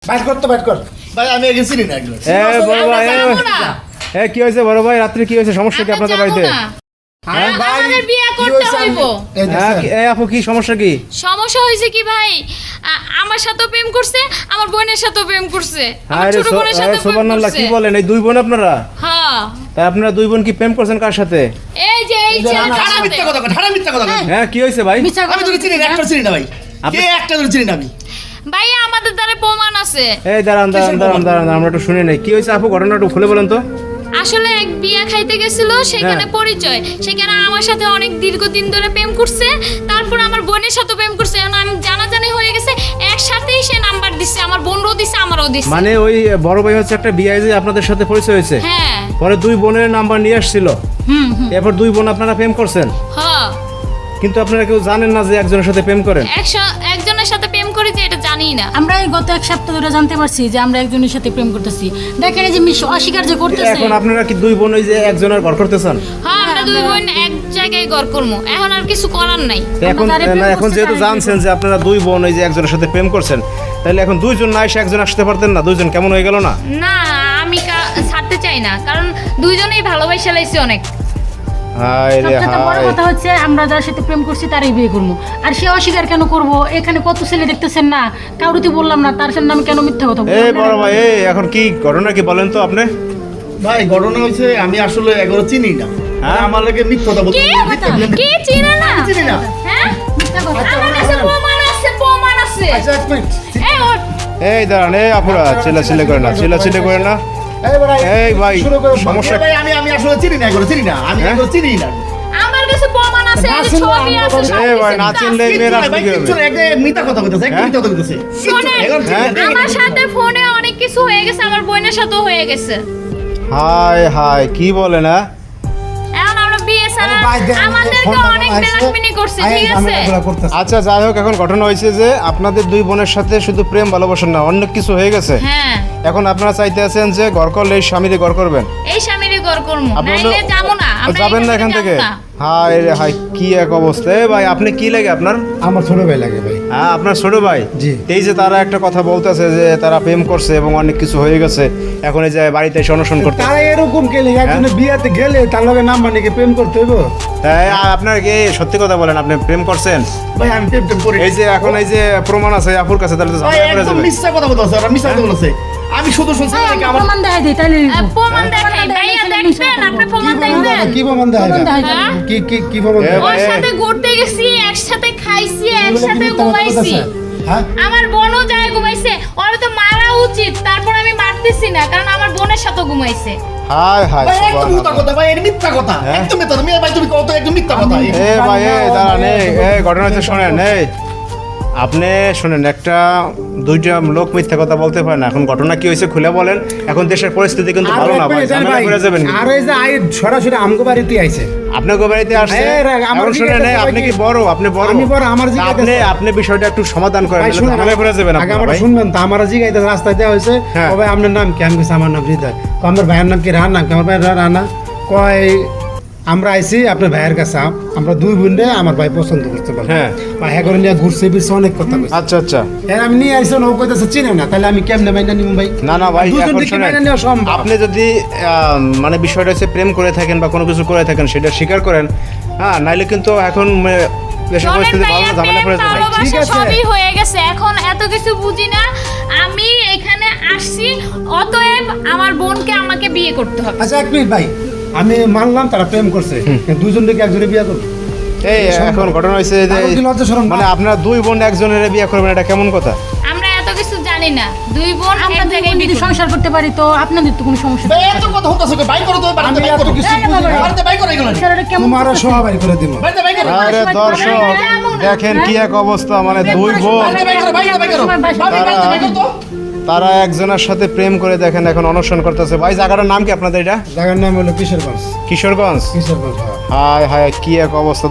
Byte কর তো byte কর ভাই আমি আগে চিনি না একজন বড় ভাই কি হয়েছে বড় ভাই রাত্রে কি হয়েছে সমস্যা কি আপনাদের বাড়িতে আমাদের বিয়ে করতে হইব। আপু কি সমস্যা কি সমস্যা হয়েছে কি ভাই, আমার সাথে প্রেম করছে, আমার বোনের সাথে প্রেম করছে, আমার আরে ছোট বোনের সাথে প্রেম সুবহানাল্লাহ কি করছে। বলেন এই দুই বোন আপনারা? হ্যাঁ তাই আপনারা দুই বোন কি প্রেম করছেন কার সাথে? এই যে এই ছেলেটার ঠাড়া সাথে। মিথ্যা কথা ঠাড়া মিথ্যা কথা হ্যাঁ কি হয়েছে ভাই? আমি তোকে চিনি না একটা চিনি না ভাই কে একটা তোকে চিনি না আমি ভাইয়া আমাদের দ্বারা প্রমাণ আছে। এই দাঁড়ান আমরা একটু শুনে নেই কি হয়েছে আপু ঘটনাটা একটু খুলে বলেন তো। আসলে এক বিয়ে খাইতে গেছিল, সেখানে পরিচয়, সেখানে আমার সাথে অনেক দীর্ঘদিন ধরে প্রেম করছে, তারপর আমার বোনের সাথে প্রেম করছে, এখন আমি জানাজানি হয়ে গেছে, একসাথেই সে নাম্বার দিচ্ছে, আমার বোনও দিচ্ছে আমারও দিচ্ছে। মানে ওই বড় ভাই হচ্ছে একটা বিয়ে যে আপনাদের সাথে পরিচয় হয়েছে, হ্যাঁ পরে দুই বোনের নাম্বার নিয়ে আসছিল, এরপর দুই বোন আপনারা প্রেম করছেন, হ্যাঁ কিন্তু আপনারা কেউ জানেন না যে একজনের সাথে প্রেম করেন। একজনের সাথে প্রেম করেছি এটা জানি না। আমরা এই গত এক সপ্তাহ ধরে জানতে পারছি যে আমরা একজনের সাথে প্রেম করতেছি। দেখেন এই যে অস্বীকার যে করতেছে। এখন আপনারা কি দুই বোন ওই যে একজনের ঘর করতেছেন? হ্যাঁ আমরা দুই বোন এক জায়গায় ঘর করবো, এখন আর কিছু করার নাই। এখন আমরা যারা প্রেম এখন করছি যেহেতু তারাই জানছেন যে আপনারা দুই বোন ওই যে একজনের সাথে প্রেম করছেন, তাহলে এখন দুইজন না এসে একজন আসতে পারতেন না? দুইজন কেমন হয়ে গেল না? না আমি ছাড়তে চাই না, কারণ দুইজনেই ভালোবাসা লাইছি অনেক। হায় রে সবচেয়ে বড় হায়, কথা হচ্ছে আমরা যার সাথে প্রেম করছি তারই বিয়ে করবো। আর সে অস্বীকার কেন করবো? এখানে কত ছেলে দেখতেছেন না, কাউরিতে বললাম না, তার সামনে আমি কেন মিথ্যা কথা বলবো? এই বড় ভাই এই এখন কি ঘটনা কি বলেন তো আপনি? ভাই ঘটনা হয়েছে আমি আসলে এগুলো চিনি না হ্যাঁ? আমার লাগে মিথ্যা কথা বলতে কি চিনে না? চিনি না হ্যাঁ মিথ্যা কথা। আমার কাছে প্রমাণ আছে, প্রমাণ আছে। আচ্ছা এক মিনিট এই ওঠ। এই দাঁড়ান এই আপুরা চিল্লাচিল্লি করেন না, চিল্লাচিল্লি করেন না। এই ভাই সমস্যা ভাই আমি আসলে চিনি না এগুলো চিনি না আমি হ্যাঁ? এগুলো চিনি না আমার কাছে প্রমাণ আছে, এই যে ছবি আছে, সব এই ভাই কিছু না আছে। চিনলে মেয়েরা আসবে ভাই কি কিচ্ছু হবে? না একটা মিথ্যা কথা বলতেছে একটা হ্যাঁ? মিথ্যা কথা বলতেছে শোনেন, এগুলো চিনি না, আমার সাথে ফোনে অনেক কিছু হয়ে গেছে, আমার বোনের সাথেও হয়ে গেছে। হায় হায় কি বলে না? এখন আমরা বিয়ে ছাড়া আরে ভাই, দেখেন, আমাদেরকে ফোনটা অনেক আইছে, বেলাকমিনি করছে, ঠিক আছে? ঝামেলাগুলো করতেছে। আচ্ছা যাই হোক এখন ঘটনা হয়েছে যে আপনাদের দুই বোনের সাথে শুধু প্রেম ভালোবাসা না অনেক কিছু হয়ে গেছে। হ্যাঁ এখন আপনারা চাইতে আছেন যে ঘর করলে এই স্বামীরে ঘর করবেন, এই স্বামীরই ঘর করবো, আপনারা নাইলে যাবো না, আমরা যাবেন না এখান থেকে? যাবো না। হায় রে হায় কি এক অবস্থা! এ ভাই আপনি কি লাগে আপনার? আমার ছোট ভাই লাগে ভাই। হ্যাঁ আপনার ছোট ভাই। জি। এই যে তারা একটা কথা বলতেছে যে তারা প্রেম করছে এবং অনেক কিছু হয়ে গেছে, এখন এই যে বাড়িতে এসে অনশন করতে, তারা এরকম গেলে একজনের বিয়াতে গেলে তার লগে নাম্বার নিয়ে প্রেম করতে হইব। তাই আপনার কি সত্যি কথা বলেন আপনি প্রেম করছেন? ভাই আমি প্রেম টেম করি এই যে এখন এই যে প্রমাণ আছে আপুর কাছে, তাহলে তো ভাই ঝামেলা পড়ে একদম যাবে। মিথ্যা কথা বলতেছে ওরা মিথ্যা কথা বলতেছে আমি শুধু শুনছি এই, নাকি আমরা আমার প্রমাণ দেখাই দিই, তাইলে প্রমাণ দেখাই, ভাইয়া দেখবেন, আপনি প্রমাণ দেখবেন। কি প্রমাণ দেয় প্রমাণ দেখাই দিই। হ্যাঁ? কি প্রমাণ দেয়? ওর সাথে ঘুরতে গেছি, একসাথে খাইছি, একসাথে মিথ্যা কথা ঘুমাইছি, বলতেছে। হ্যাঁ আমার বোনও যায় ঘুমাইছে, ওর তো মারা উচিত, তারপর আমি মারতেছি না, কারণ আমার বোনের সাথে ঘুমাইছে। হায় হায় ভাই একদম মিথ্যা সুবহানাল্লাহ। কথা ভাই এটা মিথ্যা কথা হ্যাঁ? একদম মিথ্যা কথা ভাই তুমি কত একদম মিথ্যা কথা এ ভাই এই দাঁড়ান এই ঘটনা হচ্ছে শোনেন এই আপনি শোনেন একটা দুইটা লোক মিথ্যা কথা বলতে পারে না। এখন ঘটনা কি হয়েছে খুলে বলেন, এখন দেশের পরিস্থিতি কিন্তু ভালো না ভাই, ঝামেলা করে যাবেন। আর এই যে আই সরাসরি আমগো বাড়িতে আইছে। আপনার বাড়িতে আসছে এই রে, আমার এখন শুনেন জিজ্ঞাসা আপনি কি কি? বড়? আপনি বড়, আমি বড়, আমার তা জিজ্ঞাসা আপনি আছে। আপনি বিষয়টা একটু সমাধান করেন, ভাই নাহলে শুনুন, ঝামেলা করে যাবেন আগে আপনারা আমরা ভাই। শুনবেন তো, আমার জিগাইতে রাস্তায় দেওয়া হয়েছে। হ্যাঁ। কবে আপনার নাম কি? আমি কইছি আমার নাম হৃদয়। কয় আমার ভাইয়ের নাম কি? রানা। আমার ভাইয়ের রানা। কয় আমরা আইছি আপনার ভাইয়ের কাছে, আমরা দুই বোনরে আমার ভাই পছন্দ করতে পারবো। হ্যাঁ। বা হ্যাঁ করে নিয়ে ঘুরছে ফিরছে অনেক কথা কইছে। আচ্ছা আচ্ছা হ্যাঁ আমি নিয়ে আইছি, ও কইতাছে চিনে না, তাহলে আমি কেমনে মাইনা নিব ভাই? না না ভাই দুজন এখন দিকে শুনেন, মাইনা নেওয়া সম্ভব। আপনি যদি মানে বিষয়টা হচ্ছে প্রেম করে থাকেন বা কোনো কিছু করে থাকেন সেটা স্বীকার করেন, হ্যাঁ নাইলে কিন্তু এখন দেশের শোনেন পরিস্থিতি ভাইয়া, ভালো না, ঝামেলা করে প্রেম যাবে। ঠিক ভালোবাসা আছে। সবই হয়ে গেছে, এখন এত কিছু বুঝি না, আমি এখানে আসছি, অতএব আমার বোনকে আমাকে বিয়ে করতে হবে। আচ্ছা এক মিনিট ভাই, আমি মানলাম তারা প্রেম করছে, কিন্তু দুজন দিকে একজনে বিয়ে করবে। এই এখন ঘটনা হয়েছে যে তারও কি লজ্জা শরম মানে নাই? আপনারা দুই বোন একজনের বিয়ে করবেন, এটা কেমন কথা? আমরা এত কিছু জানি না, দুই বোন আমরা এক দুই জায়গায় বোন বিয়ে যদি করবো। সংসার করতে পারি তো আপনাদের তো কোনো সমস্যা ভাই নেই। এত কথা হতাছে বাই করো তো বাড়িতে আমি বাই এত করো কিছু এই বুঝি বাবা, না। বাড়িতে বাই করো এগুলো সংসারটা কেমন তোমারও করতেছে? সবাই করে দিব। বাড়িতে বাই করো আরে দর্শক দেখেন কি এক অবস্থা, মানে দুই বোন বাড়িতে বাই করো বাই করো বাই করো ভাবি বাড়িতে বাই করো তো তারা একজনের সাথে প্রেম করে দেখেন এখন অনশন করতেছে। ভাই জায়গাটার নাম কি আপনাদের? এটা জায়গার নাম হলো কিশোরগঞ্জ। কিশোরগঞ্জ। কিশোরগঞ্জ, হ্যাঁ। হায় হায় কি এক অবস্থা!